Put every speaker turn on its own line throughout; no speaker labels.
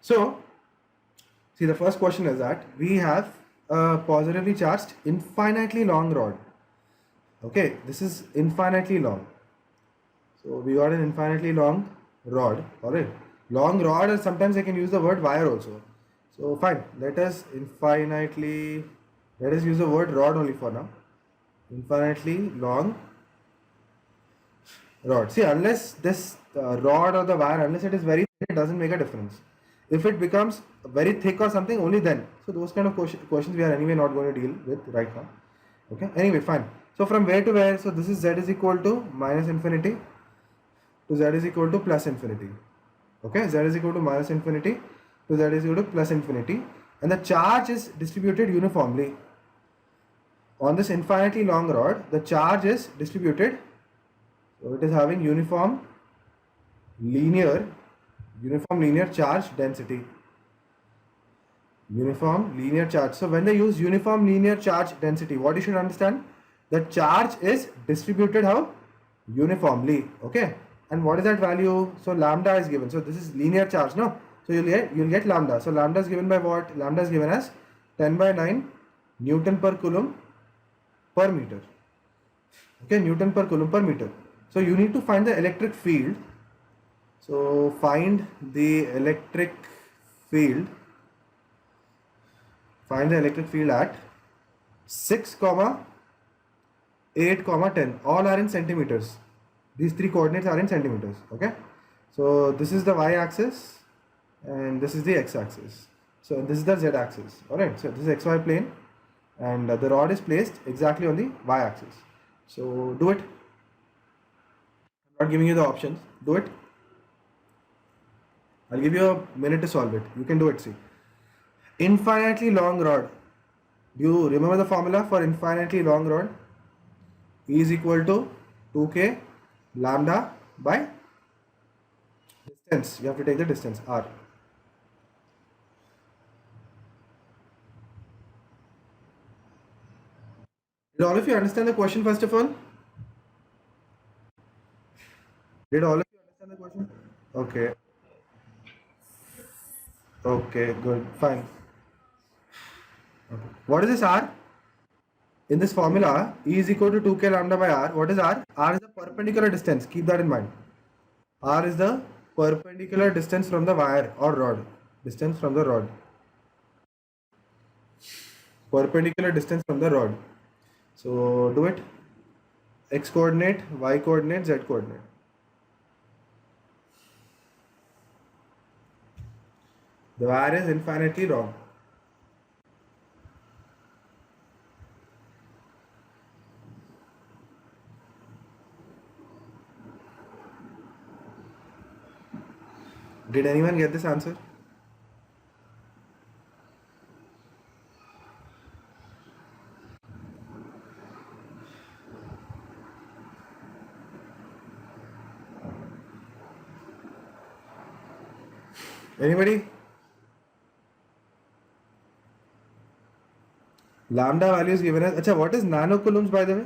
So, see, the first question is that we have a positively charged infinitely long rod. Okay, this is infinitely long. So we got an infinitely long rod. Alright, long rod, or sometimes I can use the word wire also. So fine, let us use the word rod only for now. Infinitely long rod. See, unless this rod or the wire, unless it is very thin, it doesn't make a difference. If it becomes very thick or something, only then. So those kind of questions we are anyway not going to deal with right now. Okay. Anyway, fine. So from where to where? So this is z is equal to minus infinity to z is equal to plus infinity. Okay. Z is equal to minus infinity to z is equal to plus infinity, and the charge is distributed uniformly. On this infinitely long rod, the charge is distributed. So it is having uniform linear charge density. Uniform linear charge. So when they use uniform linear charge density, what you should understand, the charge is distributed how? Uniformly. Okay. And what is that value? So lambda is given. So this is linear charge, no? So you'll get lambda. So lambda is given by what? Lambda is given as 10 by 9 Newton per Coulomb per meter. Okay, Newton per Coulomb per meter. So you need to find the electric field. So find the electric field. Find the electric field at 6, 8, 10. All are in centimeters. These three coordinates are in centimeters. Okay. So this is the y-axis and this is the x-axis. So this is the z-axis. Alright. So this is xy plane, and the rod is placed exactly on the y-axis. So do it. I'm not giving you the options. Do it. I'll give you a minute to solve it. You can do it. See. Infinitely long rod. Do you remember the formula for infinitely long rod? E is equal to 2k lambda by distance. You have to take the distance r. Did all of you understand the question first of all? Did all of you understand the question? Okay. Okay, good, fine. Okay. What is this r? In this formula, E is equal to 2k lambda by r. What is r? R is the perpendicular distance. Keep that in mind. R is the perpendicular distance from the wire or rod. Distance from the rod. Perpendicular distance from the rod. So do it. X coordinate, y coordinate, z coordinate. The wire is infinitely long. Did anyone get this answer? Anybody? Lambda value is given as, acha, what is nanocoulombs by the way?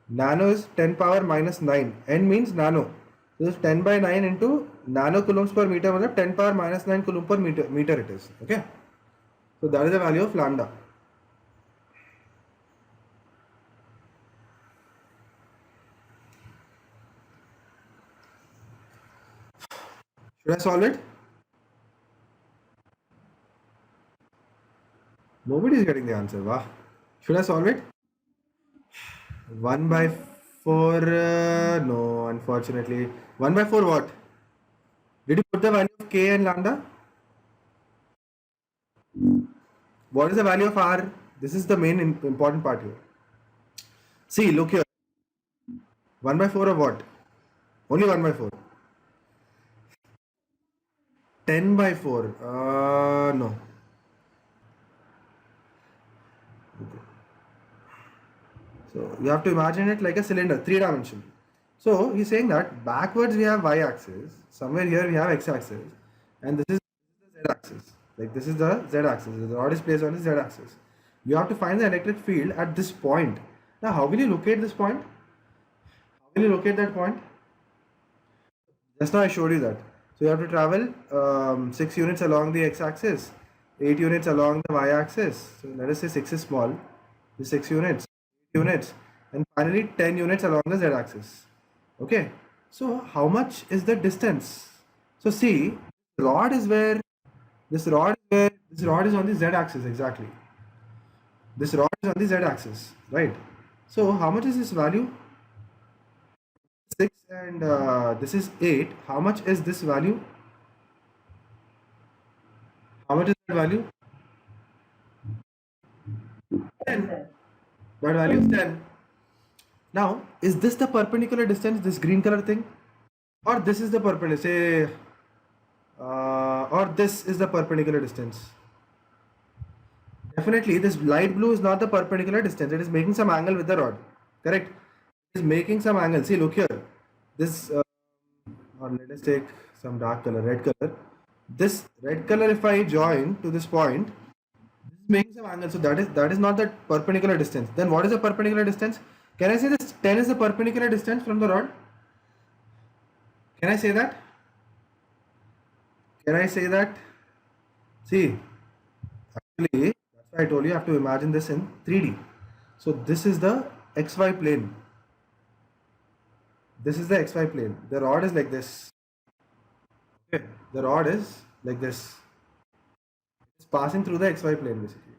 Nano is 10 power minus 9. N means nano. So this 10 by 9 into nanocoulombs per meter, 10 power minus 9 coulomb per meter it is. Okay. So that is the value of lambda. Should I solve it? Nobody is getting the answer. Wow. Should I solve it? 1 by 4. No, unfortunately. 1 by 4 what? Did you put the value of k and lambda? What is the value of r? This is the main important part here. See, look here. 1 by 4 of what? Only 1 by 4. 10 by 4. No. Okay. So you have to imagine it like a cylinder, 3-dimensional. So he's saying that backwards we have y-axis, somewhere here we have x-axis, and this is the z-axis. Like this is the z-axis. The rod is placed on the z-axis. You have to find the electric field at this point. Now, how will you locate this point? How will you locate that point? Just now I showed you that. So you have to travel 6 units along the x-axis, 8 units along the y-axis. So let us say 6 is small, the 6 units, 8 units, and finally 10 units along the z-axis. Okay. So how much is the distance? So see, rod is where this rod is on the z-axis exactly. This rod is on the z-axis, right? So how much is this value? 6 and this is 8. How much is this value? How much is that value? 10. That value is 10. Now, is this the perpendicular distance, this green color thing? Or this is the perpendicular, say, or this is the perpendicular distance? Definitely, this light blue is not the perpendicular distance. It is making some angle with the rod. Correct? It is making some angle. See, look here. This, or let us take some dark color, red color. This red color, if I join to this point, this is making some angle. So that is not the perpendicular distance. Then what is the perpendicular distance? Can I say this 10 is the perpendicular distance from the rod? Can I say that? Can I say that? See, actually, that's why I told you have to imagine this in 3D. So this is the XY plane. This is the XY plane. The rod is like this. Okay. The rod is like this. It's passing through the XY plane basically.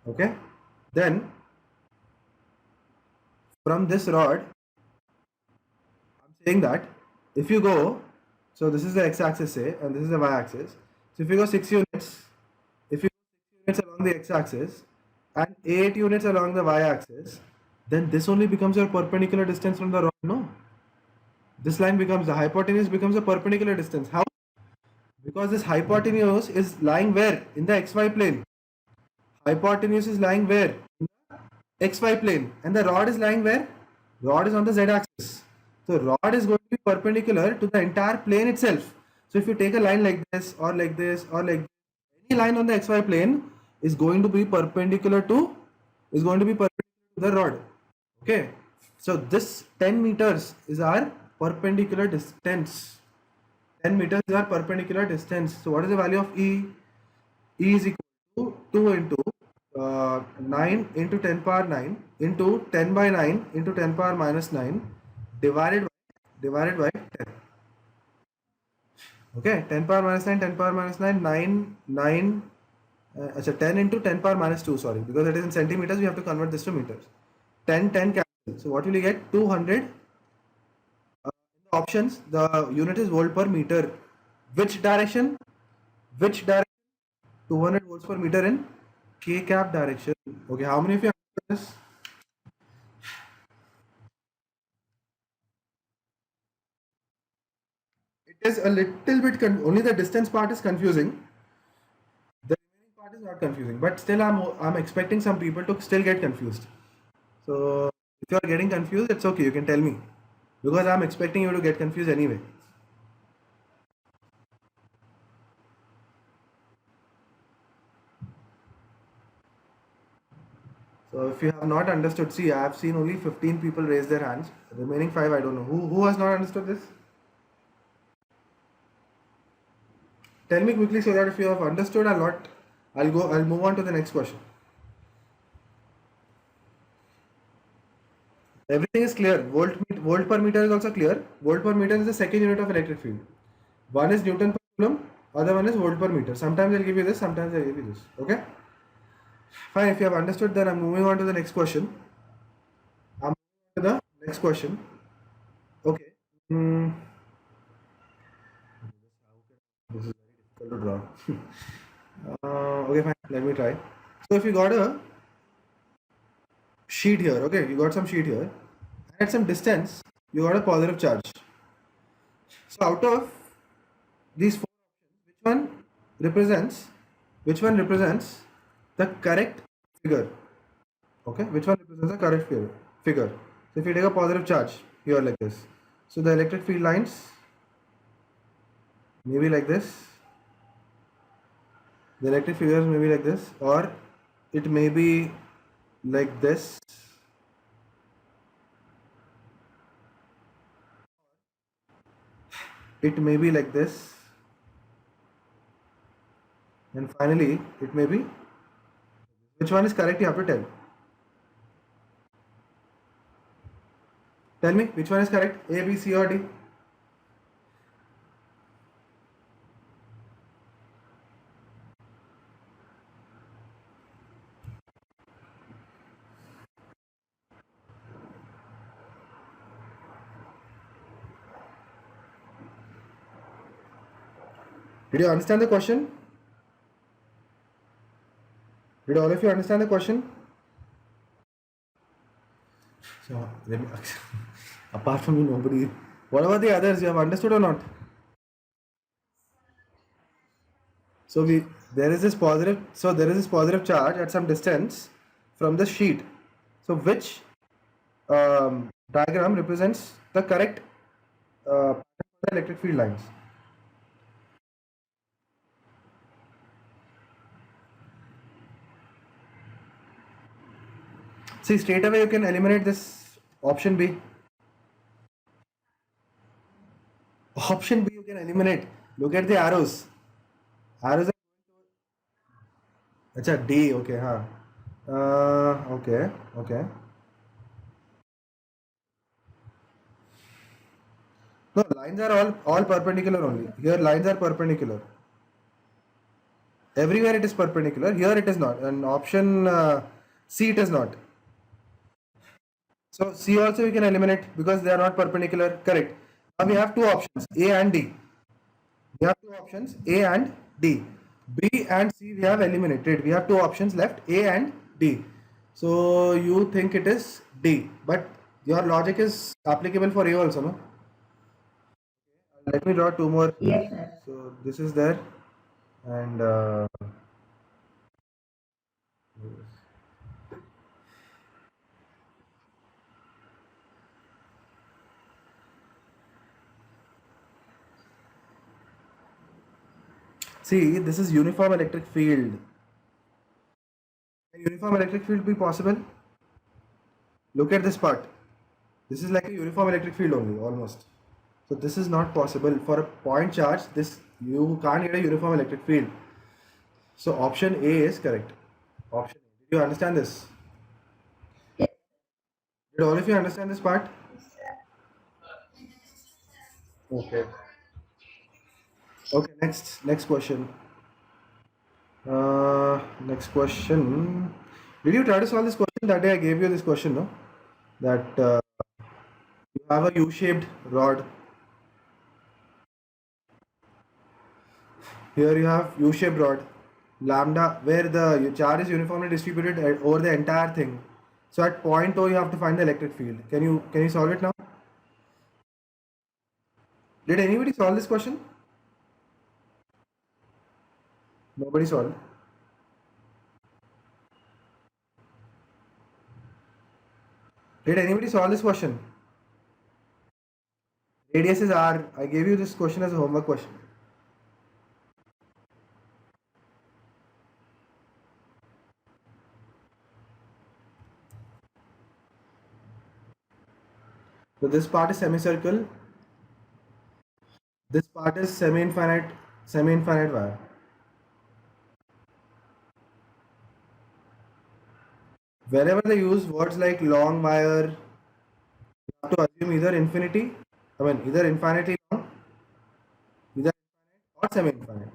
Okay. Then from this rod, I'm saying that if you go, so this is the x-axis say, and this is the y-axis. So if you go 6 units, if you go 6 units along the x-axis and 8 units along the y-axis, then this only becomes your perpendicular distance from the rod. No, this line becomes the hypotenuse becomes a perpendicular distance. How? Because this hypotenuse is lying where? In the xy plane. Hypotenuse is lying where? In the xy plane. And the rod is lying where? Rod is on the z-axis. So rod is going to be perpendicular to the entire plane itself. So if you take a line like this or like this or like this, any line on the xy plane is going to be perpendicular to the rod. Okay. So this 10 meters is our perpendicular distance. 10 meters is our perpendicular distance. So what is the value of E? E is equal to 2 into 9 into 10 power 9 into 10 by 9 into 10 power minus 9 divided by 10. Okay, 10 power minus 9, 10 power minus 9, 9, so 10 into 10 power minus 2, sorry, because it is in centimeters, we have to convert this to meters. 10 cancel. So what will you get? 200. In the options, the unit is volt per meter. Which direction? Which direction? 200 volts per meter in K cap direction. Okay, how many of you understand this? It is a little bit only the distance part is confusing. The remaining part is not confusing, but still I'm expecting some people to still get confused. So if you are getting confused, it's okay. You can tell me because I'm expecting you to get confused anyway. So if you have not understood, see, I have seen only 15 people raise their hands. Remaining 5, I don't know. Who has not understood this? Tell me quickly so that if you have understood a lot, I'll move on to the next question. Everything is clear. Volt per meter is also clear. Volt per meter is the second unit of electric field. One is Newton per coulomb, other one is volt per meter. Sometimes they'll give you this, sometimes they'll give you this. Okay? Fine, if you have understood, then I'm moving on to the next question. Okay. This is very difficult to draw. Okay, fine. Let me try. So if you got a sheet here, okay, you got some sheet here, and at some distance, you got a positive charge. So out of these four options, which one represents the correct figure? Okay, which one represents the correct figure? So if you take a positive charge here like this, so the electric field lines maybe like this. The electric figures may be like this, or it may be like this. it may be like this, and finally it may be, which one is correct? You have to tell me which one is correct, A, B, C or D. Did you understand the question? Did all of you understand the question? So let me apart from me, nobody. What about the others? You have understood or not? So there is this positive charge at some distance from the sheet. So which diagram represents the correct electric field lines? See, straight away you can eliminate this option B. Option B you can eliminate. Look at the arrows. Arrows are. Acha, D. Okay, huh? Okay, okay. No, lines are all perpendicular only. Here lines are perpendicular. Everywhere it is perpendicular. Here it is not. And option C it is not. So C also we can eliminate because they are not perpendicular. Correct. Now we have two options, A and D. We have two options, A and D. B and C we have eliminated. We have two options left, A and D. So you think it is D, but your logic is applicable for A also, no? Let me draw two more.
Yes, sir.
So this is there, and see, this is uniform electric field. Can uniform electric field be possible? Look at this part. This is like a uniform electric field only, almost. So this is not possible for a point charge. This you can't get a uniform electric field. So option A is correct. Option A. Did you understand this? Did all of you understand this part? Okay. Okay. Next question. Next question. Did you try to solve this question that day? I gave you this question, no? That you have a U-shaped rod. Here you have U-shaped rod, lambda, where the charge is uniformly distributed over the entire thing. So at point O, you have to find the electric field. Can you solve it now? Did anybody solve this question? Nobody solved. Did anybody solve this question? Radius is R. I gave you this question as a homework question. So this part is semicircle. This part is semi-infinite wire. Wherever they use words like long wire, you have to assume either either infinitely long, either infinite or semi-infinite.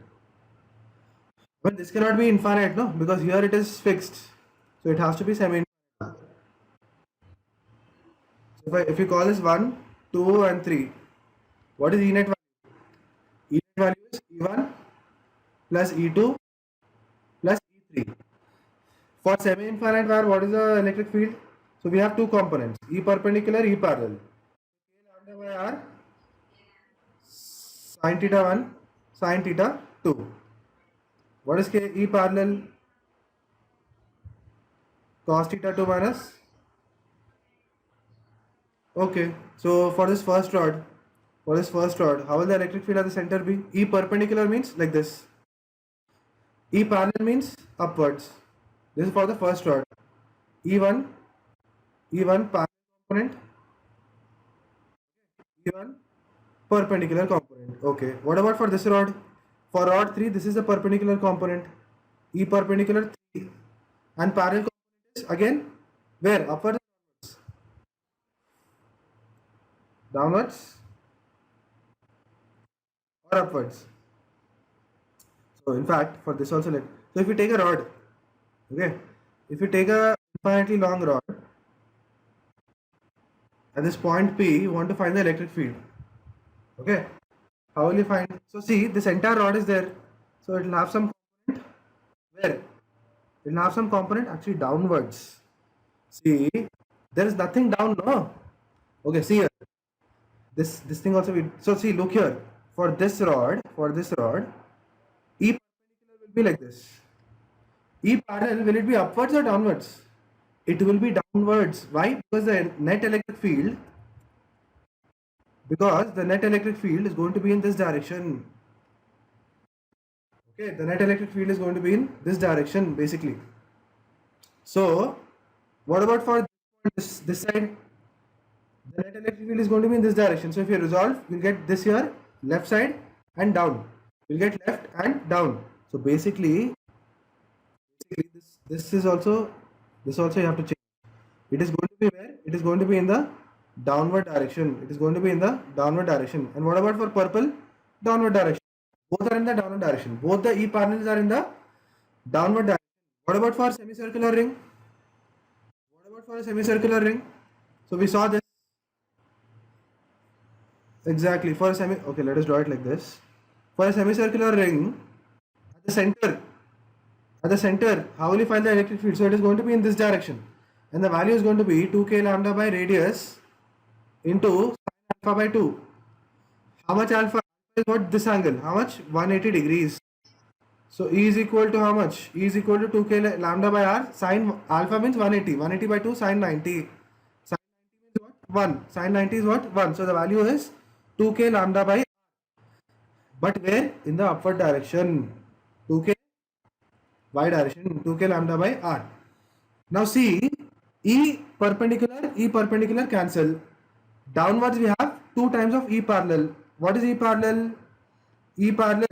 But this cannot be infinite, no, because here it is fixed. So it has to be semi-infinite. So if you call this 1, 2 and 3, what is E net value? E net value is E1 plus E2 plus E3. For semi-infinite wire, what is the electric field? So we have two components, E perpendicular, E parallel. K lambda by R, sin theta 1, sin theta 2. What is K? E parallel? Cos theta 2 minus. Okay, so for this first rod, how will the electric field at the center be? E perpendicular means like this. E parallel means upwards. This is for the first rod. E1, E1 parallel component, E1 Perpendicular component. Okay. What about for this rod? For rod 3, this is the perpendicular component. E perpendicular 3. And parallel component is again where? Upwards, downwards, or upwards. So in fact, for this also, so if you take a rod, okay, if you take a infinitely long rod at this point P, you want to find the electric field. Okay, how will you find? So see, this entire rod is there, so it will have some component where? It will have some component actually downwards. See, there is nothing down, no. Okay, see here. This thing also. So see, look here. For this rod, E perpendicular will be like this. E parallel, will it be upwards or downwards? It will be downwards. Why? Because the net electric field is going to be in this direction. Okay, the net electric field is going to be in this direction basically. So, what about for this side? The net electric field is going to be in this direction. So, if you resolve, you'll get this here, left side and down. You'll get left and down. So, basically this is also, this also you have to change. It is going to be where? It is going to be in the downward direction. It is going to be in the downward direction. And what about for purple? Downward direction. Both are in the downward direction. Both the E parallels are in the downward direction. What about for semicircular ring? What about for a semicircular ring? So we saw this. Exactly. For a okay, let us draw it like this. For a semicircular ring, at the center, how will you find the electric field? So it is going to be in this direction. And the value is going to be 2k lambda by radius into sin alpha by 2. How much alpha is what? This angle. How much? 180 degrees. So E is equal to how much? E is equal to 2k lambda by r. Sin alpha means 180. 180 by 2 sin 90. Sin 90 means what? 1. Sin 90 is what? 1. So the value is 2k lambda by r. But where? In the upward direction. 2k y direction. 2k lambda by r. Now see, E perpendicular cancel. Downwards we have 2 times of E parallel. What is E parallel? E parallel,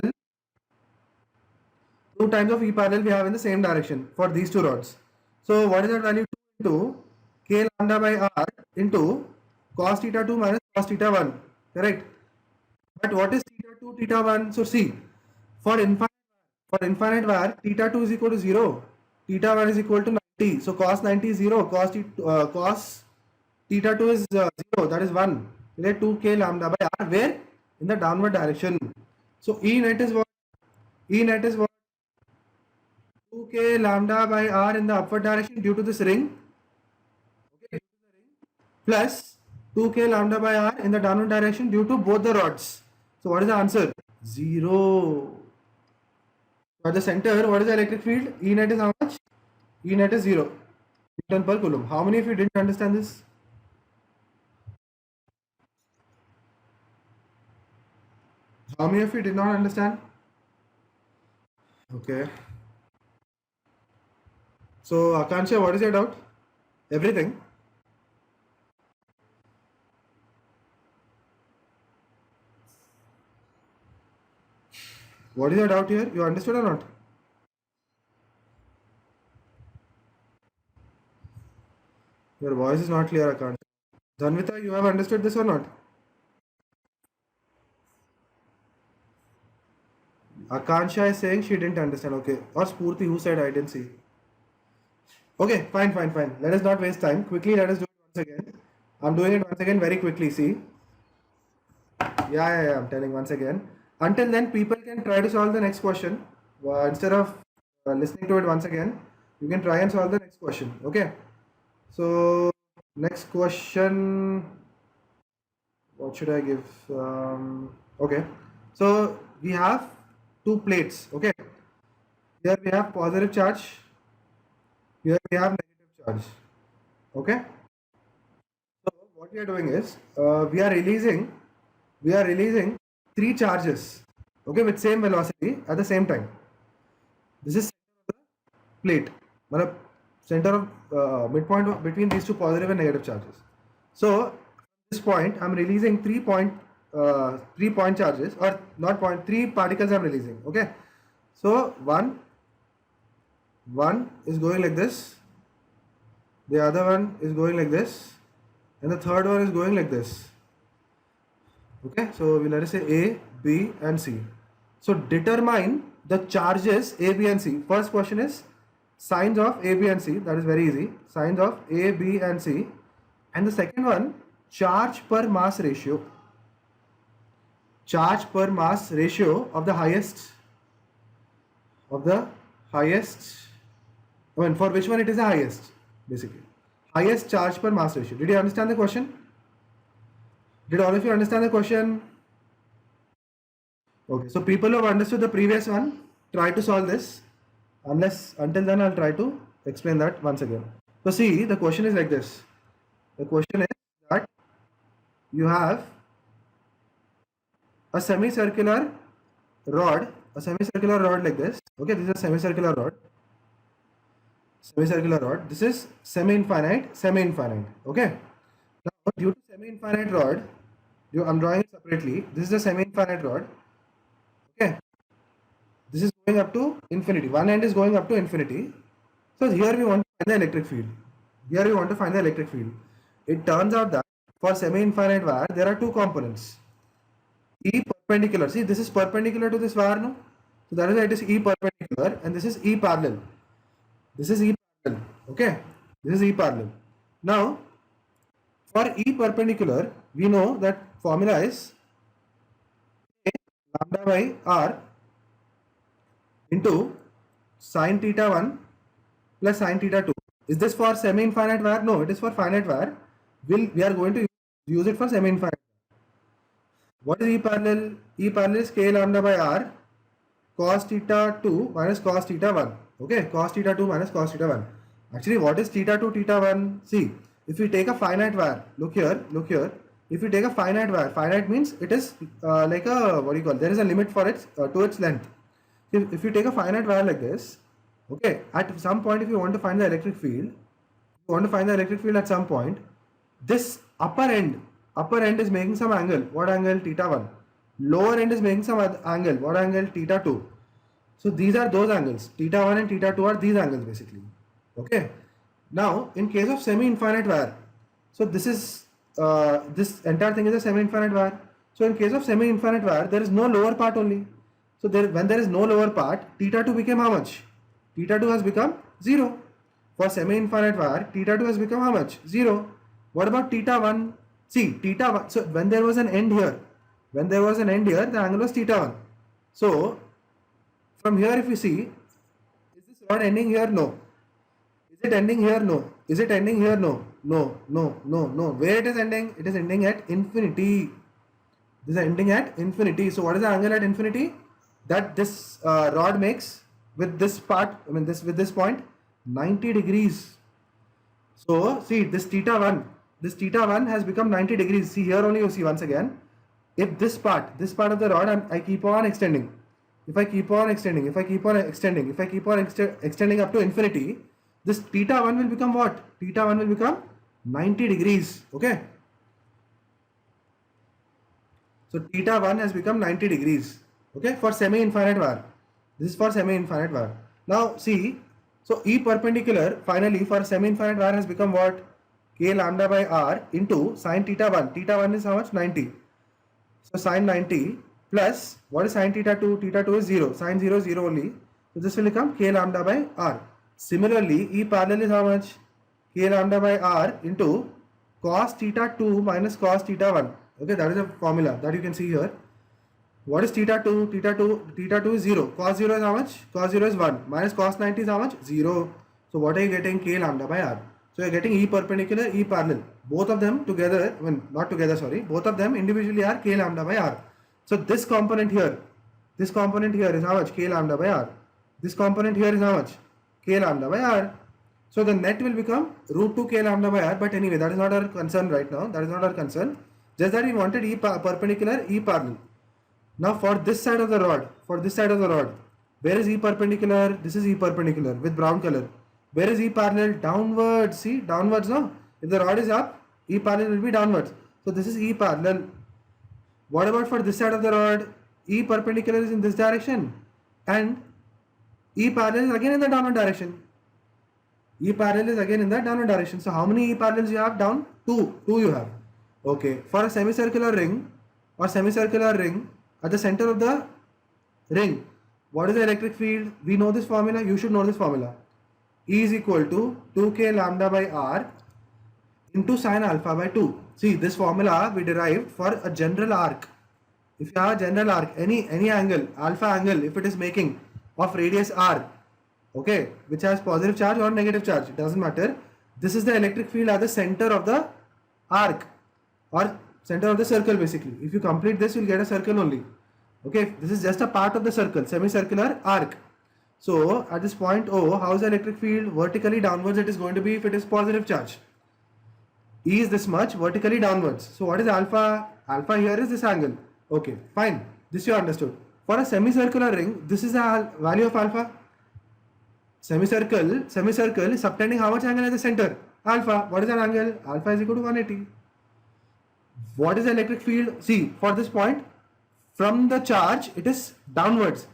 2 times of E parallel we have in the same direction for these two rods. So what is that value? 2 into k lambda by r into cos theta 2 minus cos theta 1. Correct? But what is theta 2, theta 1? So see, for infinite wire, theta 2 is equal to 0. Theta 1 is equal to 90. So cos 90 is 0. Cos theta 2 is 0. That is 1. We get 2k lambda by r. Where? In the downward direction. So E net is what? E net is what? 2k lambda by r in the upward direction due to this ring. Okay, plus 2k lambda by r in the downward direction due to both the rods. So what is the answer? 0. At the center, what is the electric field? E net is how much? E net is 0 Newton per coulomb. How many of you didn't understand this? How many of you did not understand? Okay. So Akansha, what is your doubt? Everything? What is your doubt here? You understood or not? Your voice is not clear, Akansha. Dhanvita, you have understood this or not? Akansha is saying she didn't understand. Okay. Or Spurti, who said I didn't see? Okay, fine. Let us not waste time. Quickly, let us do it once again. I'm doing it once again very quickly. See? Yeah. I'm telling once again. Until then, people can try to solve the next question. Instead of listening to it once again, you can try and solve the next question. Okay? So, next question. What should I give? Okay. So, we have 2 plates. Okay? Here we have positive charge. Here we have negative charge. Okay? So, what we are doing is, we are releasing 3 charges, okay, with same velocity at the same time. This is center of the plate, center of midpoint between these 2 positive and negative charges. So at this point, I'm releasing 3 three point charges, or not point, three particles I'm releasing. Okay, so one is going like this, the other one is going like this, and the third one is going like this. Okay, so we let us say A, B, and C. So determine the charges A, B, and C. First question is signs of A, B, and C. That is very easy. Signs of A, B, and C. And the second one, charge per mass ratio. Charge per mass ratio of the highest. I mean, for which one it is the highest, basically. Highest charge per mass ratio. Did you understand the question? Did all of you understand the question? Okay, so people who have understood the previous one, try to solve this. Until then, I'll try to explain that once again. So see, the question is like this. The question is that you have a semicircular rod like this. Okay, this is a semicircular rod. This is semi-infinite. Okay. Now, due to semi-infinite rod, I'm drawing it separately. This is a semi-infinite rod. Okay. This is going up to infinity. One end is going up to infinity. So here we want to find the electric field. It turns out that for semi-infinite wire, there are two components. E perpendicular. See, this is perpendicular to this wire, no? So that is why it is E perpendicular, and this is E parallel. Okay. This is E parallel. Now, for E perpendicular, we know that formula is lambda by R into sine theta 1 plus sine theta 2. Is this for semi-infinite wire? No, it is for finite wire. We are going to use it for semi-infinite. What is E parallel? E parallel is k lambda by R cos theta 2 minus cos theta 1. Okay, cos theta 2 minus cos theta 1. Actually, what is theta 2, theta 1? See, if we take a finite wire, look here. If we take a finite wire, finite means it is like a, there is a limit for its to its length. If you take a finite wire like this, okay, at some point if you want to find the electric field, at some point, this upper end is making some angle. What angle? Theta 1. Lower end is making some angle. What angle? Theta 2. So these are those angles. Theta 1 and theta 2 are these angles basically. Okay. Now, in case of semi-infinite wire, so this is this entire thing is a semi-infinite wire. So in case of semi-infinite wire, there is no lower part only. So when there is no lower part, theta 2 became how much? Theta 2 has become 0. For semi-infinite wire, theta 2 has become how much? 0. What about theta 1? See, theta 1. So when there was an end here, the angle was theta 1. So from here, if you see, is this rod ending here? No. Is it ending here? No. Is it ending here? No. No. Where it is ending? It is ending at infinity. This is ending at infinity. So what is the angle at infinity? That this rod makes with this part, with this point, 90 degrees. So see, this theta 1 has become 90 degrees. See here only you see once again. If this part of the rod, I keep on extending. If I keep on extending up to infinity, this theta 1 will become what? Theta 1 will become 90 degrees. Okay. So theta 1 has become 90 degrees. Okay, for semi-infinite wire. This is for semi-infinite wire. Now see, so E perpendicular finally for semi-infinite wire has become what? K lambda by R into sine theta 1. Theta 1 is how much? 90. So sine 90 plus what is sine theta 2? Theta 2 is 0. Sine 0 is 0 only. So this will become K lambda by R. Similarly, E parallel is how much? K lambda by R into cos theta 2 minus cos theta 1. Okay, that is a formula that you can see here. What is theta 2? Theta 2 is 0. Cos 0 is how much? Cos 0 is 1. Minus cos 90 is how much? 0. So what are you getting? K lambda by R. So you are getting E perpendicular, E parallel. Both of them together, not together, sorry. Both of them individually are K lambda by R. So this component here is how much? K lambda by R. This component here is how much? K lambda by R. So the net will become root 2 K lambda by R. But anyway, that is not our concern right now. Just that we wanted E perpendicular, E parallel. Now for this side of the rod, where is E perpendicular? This is E perpendicular with brown color. Where is E parallel? Downwards. See, downwards, no? If the rod is up, E parallel will be downwards. So this is E parallel. What about for this side of the rod? E perpendicular is in this direction and E parallel is again in the downward direction. E parallel is again in the downward direction. So how many E parallels you have down? Two. Two you have. Okay. For a semicircular ring or semicircular ring at the center of the ring, what is the electric field? We know this formula. You should know this formula. E is equal to 2k lambda by r into sine alpha by 2. See, this formula we derived for a general arc. If you have a general arc, any angle, alpha angle, if it is making of radius r, okay, which has positive charge or negative charge, it doesn't matter. This is the electric field at the center of the arc or center of the circle basically. If you complete this, you'll get a circle only. Okay, this is just a part of the circle, semicircular arc. So at this point O, how is the electric field? Vertically downwards it is going to be if it is positive charge. E is this much, vertically downwards. So what is alpha? Alpha here is this angle. Okay, fine. This you understood. For a semicircular ring, this is the value of alpha. Semicircle is subtending how much angle at the center? Alpha. What is that angle? Alpha is equal to 180. What is the electric field? See, for this point, from the charge, it is downwards.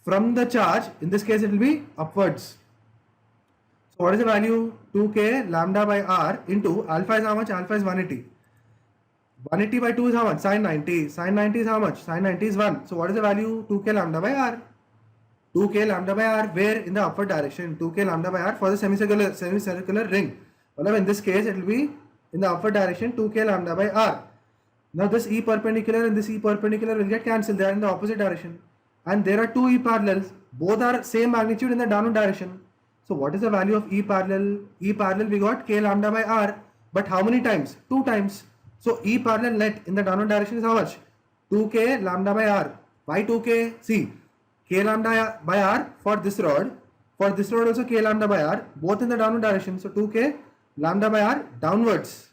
From the charge, in this case, it will be upwards. So what is the value? 2k lambda by r into alpha is how much? Alpha is 180. 180 by 2 is how much? Sine 90. Sine 90 is how much? Sine 90 is 1. So what is the value? 2k lambda by r. 2k lambda by r, where? In the upward direction. 2k lambda by r for the semicircular ring. Well, in this case, it will be in the upward direction 2k lambda by r. Now this E perpendicular and this E perpendicular will get cancelled. They are in the opposite direction. And there are two E parallels. Both are same magnitude in the downward direction. So what is the value of E parallel? E parallel we got k lambda by r. But how many times? 2 times. So E parallel net in the downward direction is how much? 2k lambda by r. Why 2k? See, k lambda by r for this rod. For this rod also k lambda by r. Both in the downward direction. So 2k lambda by r downwards.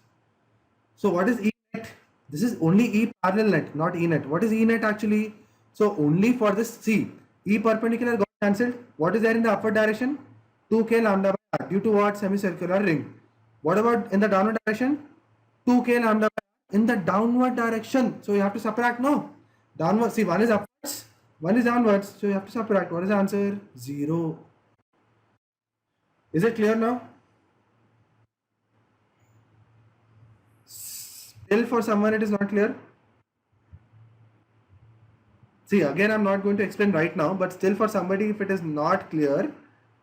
So what is E net? This is only E parallel net, not E net. What is E net actually? So only for this, see, E perpendicular got cancelled. What is there in the upward direction? 2k lambda by r due to what? Semicircular ring. What about in the downward direction? 2k lambda by r in the downward direction. So you have to subtract, no? Downward, see, one is upwards, one is downwards. So you have to subtract. What is the answer? 0. Is it clear now? Still for someone it is not clear? See, again I'm not going to explain right now, but still for somebody if it is not clear,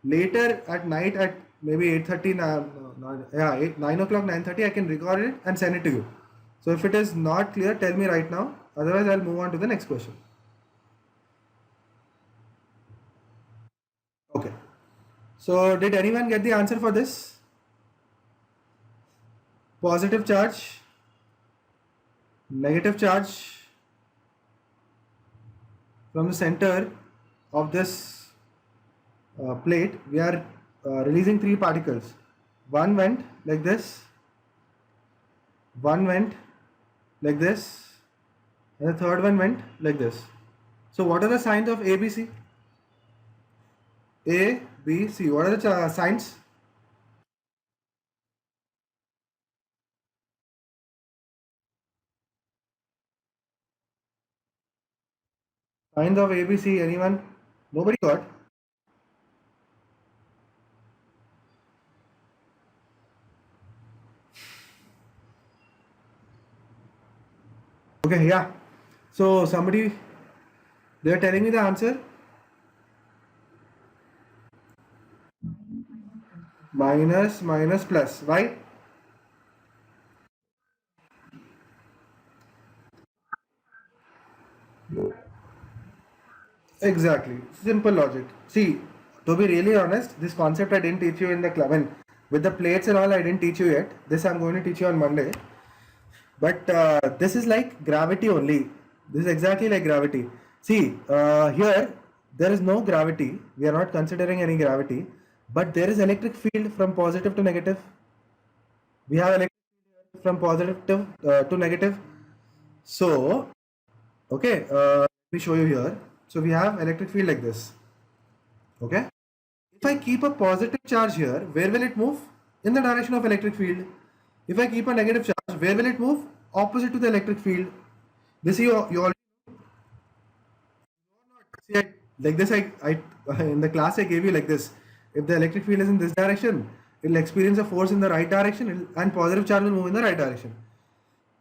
later at night at maybe 8:30, 9 o'clock, 9:30 I can record it and send it to you. So if it is not clear, tell me right now, otherwise I'll move on to the next question. Okay. So did anyone get the answer for this? Positive charge, negative charge from the center of this plate, we are releasing 3 particles. One went like this, one went like this, and the third one went like this. So what are the signs of A, B, C? A, B, C. What are the signs? Signs of ABC, anyone? Nobody got? Okay, yeah. So somebody, they are telling me the answer. Minus, minus, plus. Why? Exactly. Simple logic. See, to be really honest, this concept I didn't teach you in the club. And with the plates and all, I didn't teach you yet. This I'm going to teach you on Monday. But this is like gravity only. This is exactly like gravity. See, here there is no gravity. We are not considering any gravity. But there is electric field from positive to negative. We have electric field from positive to negative. So, okay, let me show you here. So we have electric field like this. Okay. If I keep a positive charge here, where will it move? In the direction of electric field. If I keep a negative charge, where will it move? Opposite to the electric field. This you all see, like this. I in the class I gave you like this. If the electric field is in this direction, it will experience a force in the right direction, and positive charge will move in the right direction.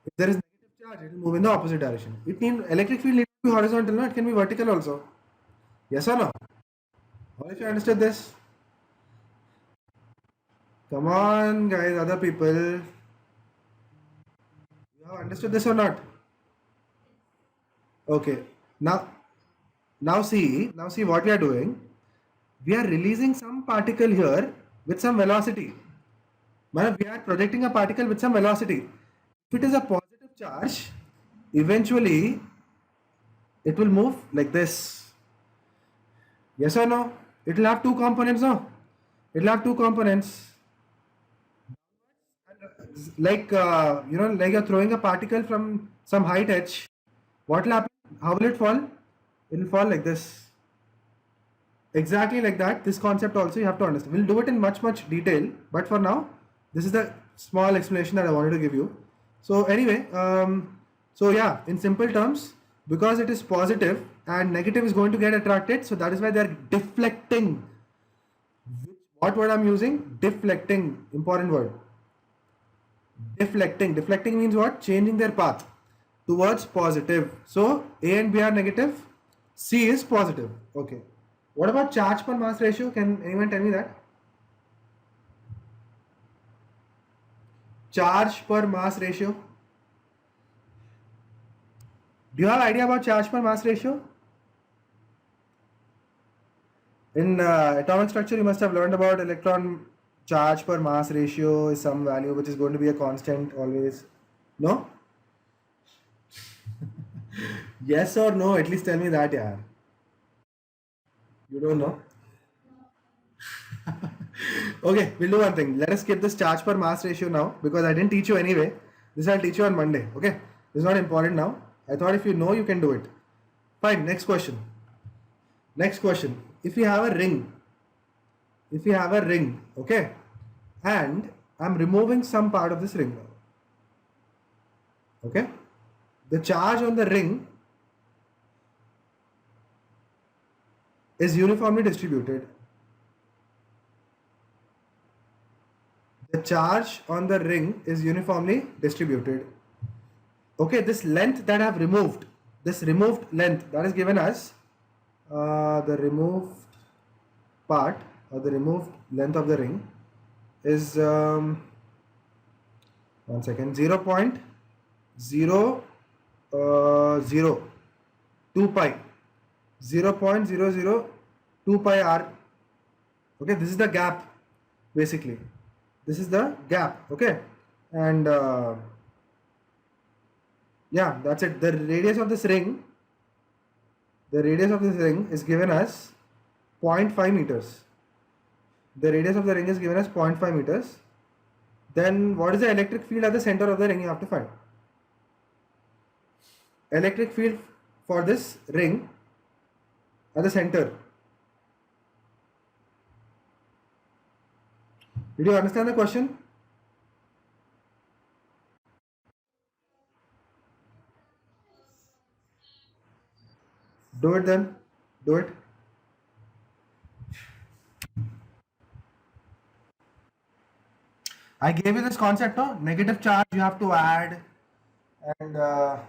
If there is negative charge, it will move in the opposite direction. It means electric field needs to be horizontal, no? It can be vertical also. Yes or no? All if you understood this? Come on, guys, other people. You have understood this or not? Okay. Now, now see what we are doing. We are releasing some particle here with some velocity. Manav, we are projecting a particle with some velocity. If it is a positive charge, eventually it will move like this. Yes or no? It will have two components, no? It will have two components. Like, like you're throwing a particle from some height edge. What will happen? How will it fall? It will fall like this. Exactly like that. This concept also you have to understand. We'll do it in much detail, but for now, this is the small explanation that I wanted to give you. So anyway, so yeah, in simple terms, because it is positive and negative is going to get attracted, so that is why they are deflecting. What word I'm using? Deflecting. Important word. Deflecting. Deflecting means what? Changing their path towards positive. So A and B are negative. C is positive. Okay. What about charge per mass ratio? Can anyone tell me that? Charge per mass ratio. Do you have idea about charge per mass ratio? In atomic structure, you must have learned about electron charge per mass ratio is some value which is going to be a constant always. No? Yes or no? At least tell me that, yeah. You don't know? Okay, we'll do one thing. Let us skip this charge per mass ratio now because I didn't teach you anyway. This I'll teach you on Monday. Okay, this is not important now. I thought if you know, you can do it. Fine. Next question. Next question. If you have a ring, okay, and I'm removing some part of this ring now. Okay, the charge on the ring is uniformly distributed. The charge on the ring is uniformly distributed. Okay, this length that I have removed, this removed length that is given as the removed part or the removed length of the ring is 1 second 0.002 pi 0.002 pi r. Okay, this is the gap basically. This is the gap. Okay, and yeah, that's it. The radius of this ring is given as 0.5 meters. The radius of the ring is given as 0.5 meters. Then what is the electric field at the center of the ring? You have to find. Electric field for this ring at the center. Did you understand the question? Do it then. Do it. I gave you this concept of negative charge you have to add, and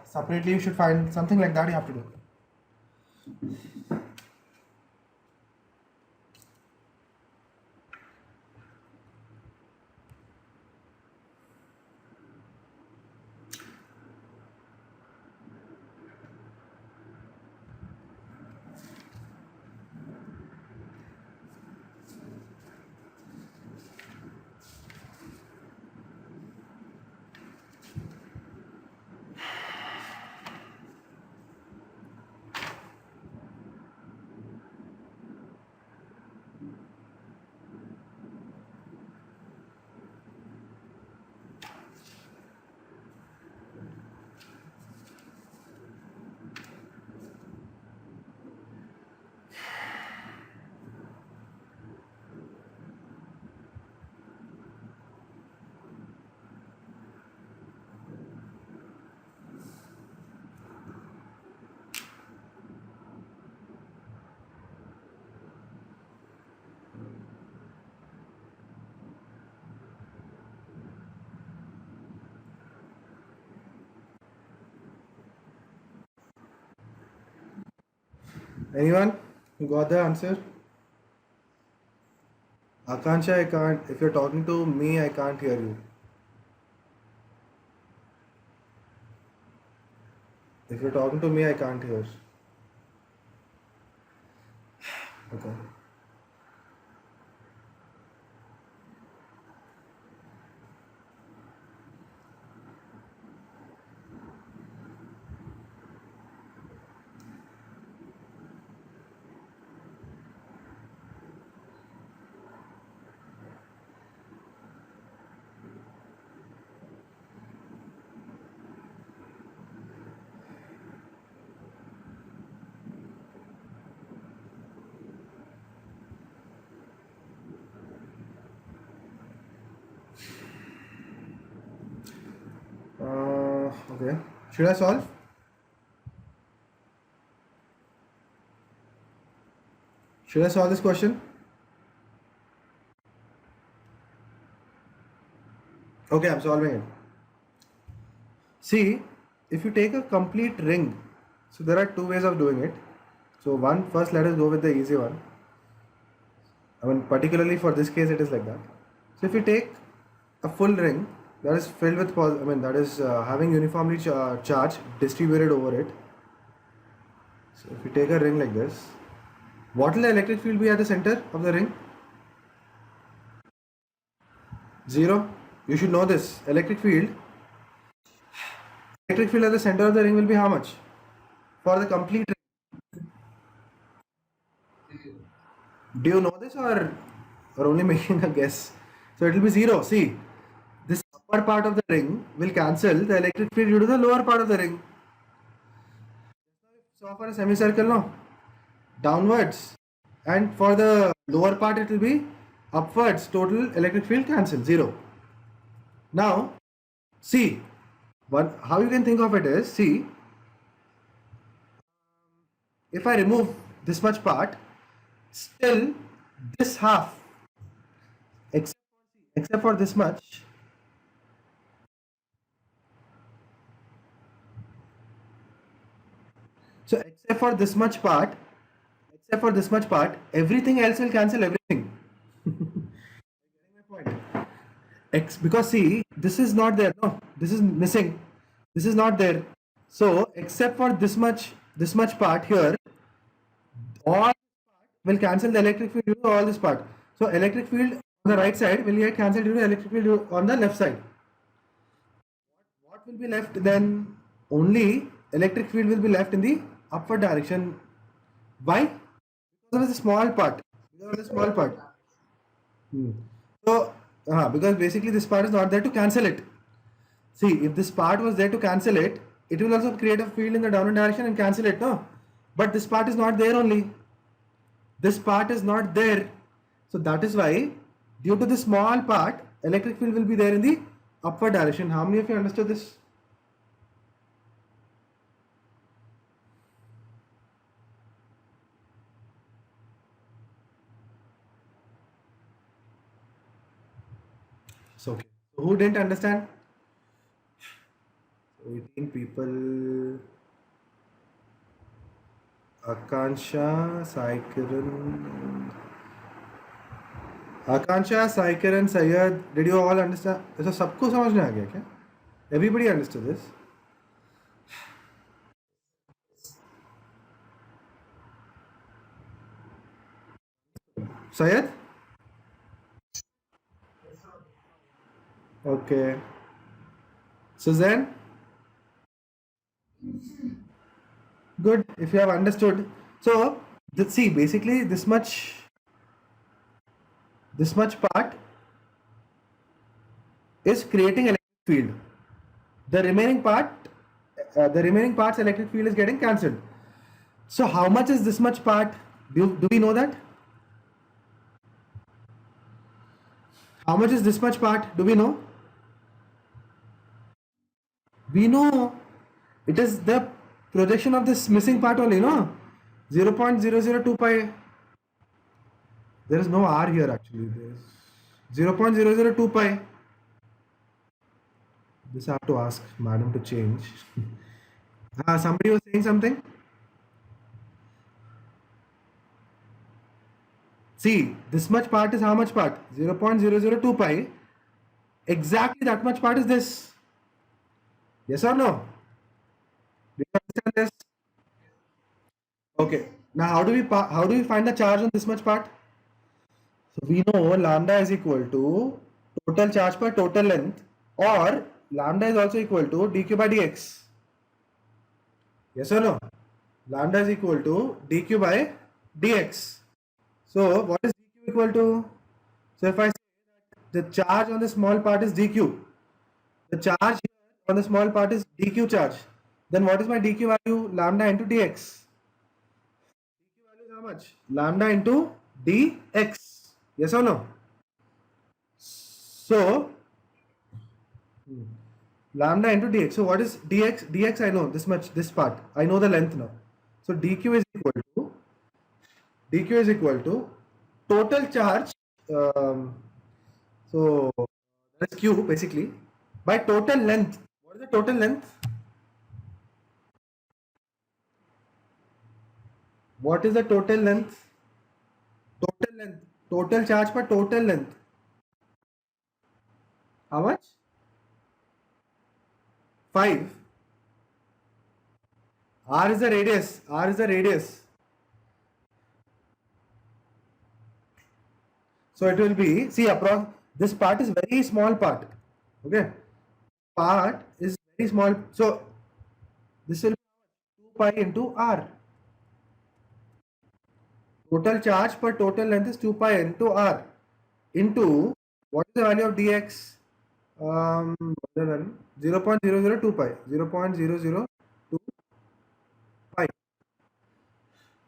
separately you should find something like that you have to do. Anyone who got the answer? Akansha, I can't. If you're talking to me, I can't hear you. If you're talking to me, I can't hear. Okay. Okay. Should I solve? Should I solve this question? Okay, I'm solving it. See, if you take a complete ring, so there are two ways of doing it. So one, first let us go with the easy one. I mean, particularly for this case, it is like that. So if you take a full ring that is filled with, that is having uniformly charge distributed over it. So if you take a ring like this, what will the electric field be at the center of the ring? Zero. You should know this. Electric field at the center of the ring will be how much? For the complete ring. Do you know this or only making a guess? So it will be zero. See, this upper part of the ring will cancel the electric field due to the lower part of the ring. So for a semicircle, no, downwards, and for the lower part it will be upwards. Total electric field cancel zero. Now, see, how you can think of it is, see, if I remove this much part, still this half, except, except for this much, so except for this much part, everything else will cancel everything. Getting my point? Because see, this is not there. No, this is missing. This is not there. So except for this much part here, all will cancel the electric field due to all this part. So electric field on the right side will get cancelled due to electric field on the left side. What will be left then? Only electric field will be left in the upward direction. Why? Because of the small part. Because of the small part. Hmm. So, because basically this part is not there to cancel it. See, if this part was there to cancel it, it will also create a field in the downward direction and cancel it, no? But this part is not there only. This part is not there. So that is why, due to the small part, electric field will be there in the upward direction. How many of you understood this? So, okay. So who didn't understand? 18 people. Akansha, Sai Kiran, Syed. Did you all understand? ऐसा सबको समझ में आ गया क्या? Everybody understood this? Syed? Okay. Suzanne? Good. If you have understood. So, see, basically this much part is creating electric field. The remaining part's electric field is getting cancelled. So, how much is this much part? Do we know that? How much is this much part? Do we know? We know it is the projection of this missing part only, no? 0.002 pi. There is no R here actually. There is 0.002 pi. This I have to ask madam to change. Somebody was saying something? See, this much part is how much part? 0.002 pi. Exactly that much part is this. Yes or no? Do you understand this? Okay. Now, how do we find the charge on this much part? So we know lambda is equal to total charge per total length, or lambda is also equal to dq by dx. Yes or no? Lambda is equal to dq by dx. So what is dq equal to? So if I say that the charge on the small part is dq, the charge here on the small part is dq charge, then what is my dq value? Lambda into dx. dq value is how much? Lambda into dx. Yes or no? So lambda into dx. So what is dx? Dx I know this much, this part. I know the length now. So dq is equal to total charge. Um, so that's q basically by total length. What is the total length? What is the total length? Total length. Total charge per total length. How much? 5. R is the radius. R is the radius. So it will be, see, this part is very small part. Okay. Part is very small. So this will be 2 pi into R. Total charge per total length is 2 pi into R into what is the value of dx? 0.002 pi. 0.002 pi.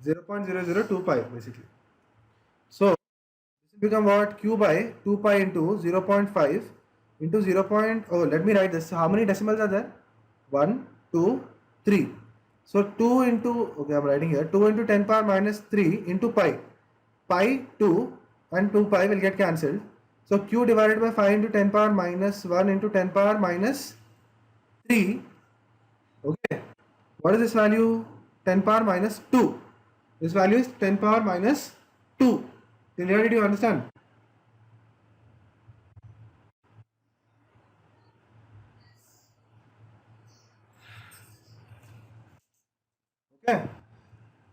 0.002 pi basically. So this will become what? Q by 2 pi into 0.5 into 0. Oh, let me write this. How many decimals are there? 1, 2, 3. So 2 into, okay, I'm writing here, 2 into 10 power minus 3 into pi. Pi 2 and 2 pi will get cancelled. So q divided by 5 into 10 power minus 1 into 10 power minus 3. Okay. What is this value? 10 power minus 2. This value is 10 power minus 2. Till here, did you understand? Okay.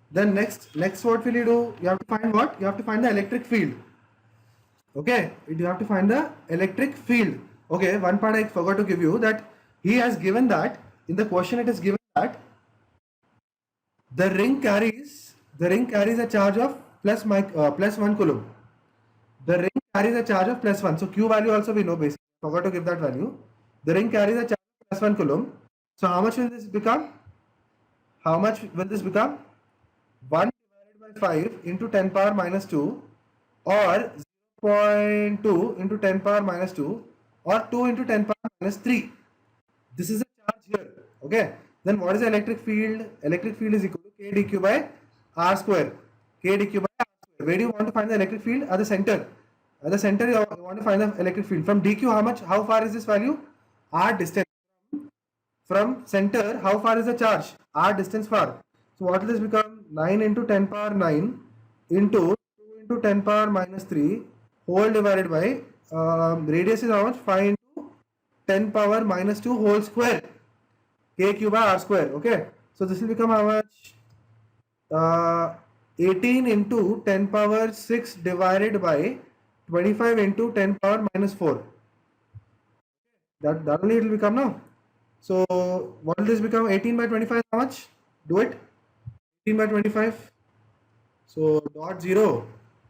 Then next what will you do? You have to find what? You have to find the electric field. Okay. You have to find the electric field. Okay. One part I forgot to give you, that he has given that in the question it is given that the ring carries a charge of plus 1 coulomb. The ring carries a charge of plus 1. So Q value also we know basically. Forgot to give that value. The ring carries a charge of plus 1 coulomb. So how much will this become? How much will this become? 1 divided by 5 into 10 power minus 2, or 0.2 into 10 power minus 2, or 2 into 10 power minus 3. This is the charge here. Okay. Then what is the electric field? Electric field is equal to k dq by r square. K dq by r square. Where do you want to find the electric field? At the center. At the center you want to find the electric field. From dq how much? How far is this value? R distance. From center how far is the charge? R distance far. So what will this become? 9 into 10 power 9 into 2 into 10 power minus 3 whole divided by radius is how much? 5 into 10 power minus 2 whole square. K cube by r square. Okay. So this will become how much? 18 into 10 power 6 divided by 25 into 10 power minus 4. That only it will become now. So what will this become? 18 by 25 how much? Do it. 18 by 25. So dot 0.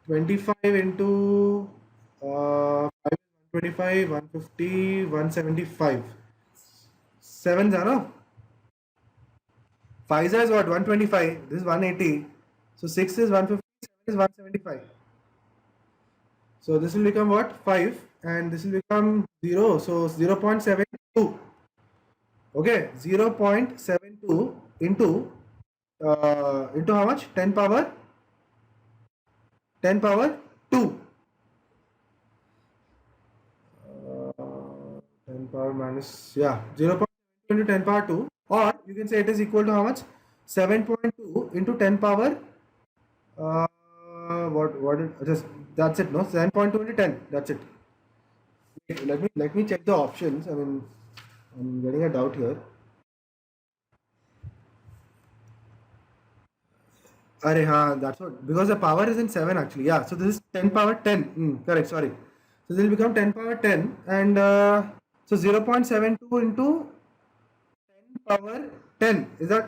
25 into 5 is 125, 150, 175. 7s are no? 5 is what? 125. This is 180. So 6 is 150, 7 is 175. So this will become what? 5, and this will become 0. So 0.72. Okay, 0.72 into how much? 10 power 2. 10 power minus, yeah, 0.72 into 10 power 2, or you can say it is equal to how much? 7.2 into 10 power just that's it, no? 7.2 into 10. That's it. Wait, let me check the options. I mean, I'm getting a doubt here. Arey, हाँ, that's what, because the power is in 7 actually. Yeah, so this is 10 power 10. Correct, sorry. So this will become 10 power 10 and so 0.72 into 10 power 10. Is that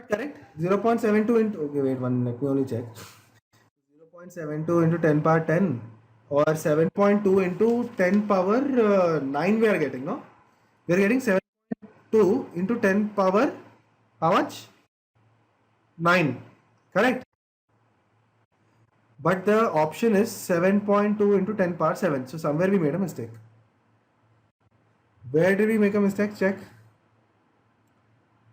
correct? 0.72 into, okay, wait, let me only check. 0.72 into 10 power 10 or 7.2 into 10 power 9 we are getting, no? We are getting 7.2 into 10 power, how much? 9. Correct? But the option is 7.2 into 10 power 7. So somewhere we made a mistake. Where did we make a mistake? Check.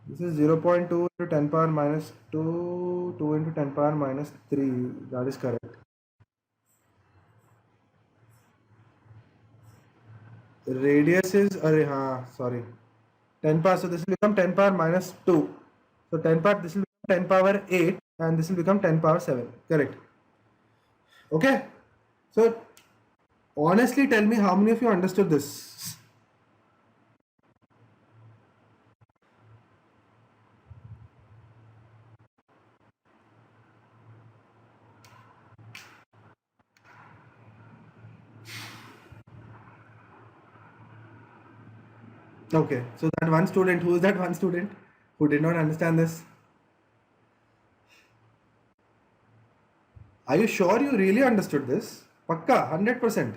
This is 0.2 into 10 power minus 2, 2 into 10 power minus 3. That is correct. Radius is, sorry. 10 power, so this will become 10 power minus 2. So 10 power, this will become 10 power 8 and this will become 10 power 7. Correct. Okay. So honestly tell me how many of you understood this? Okay. So that one student, who is that one student who did not understand this? Are you sure you really understood this? Pakka, 100%.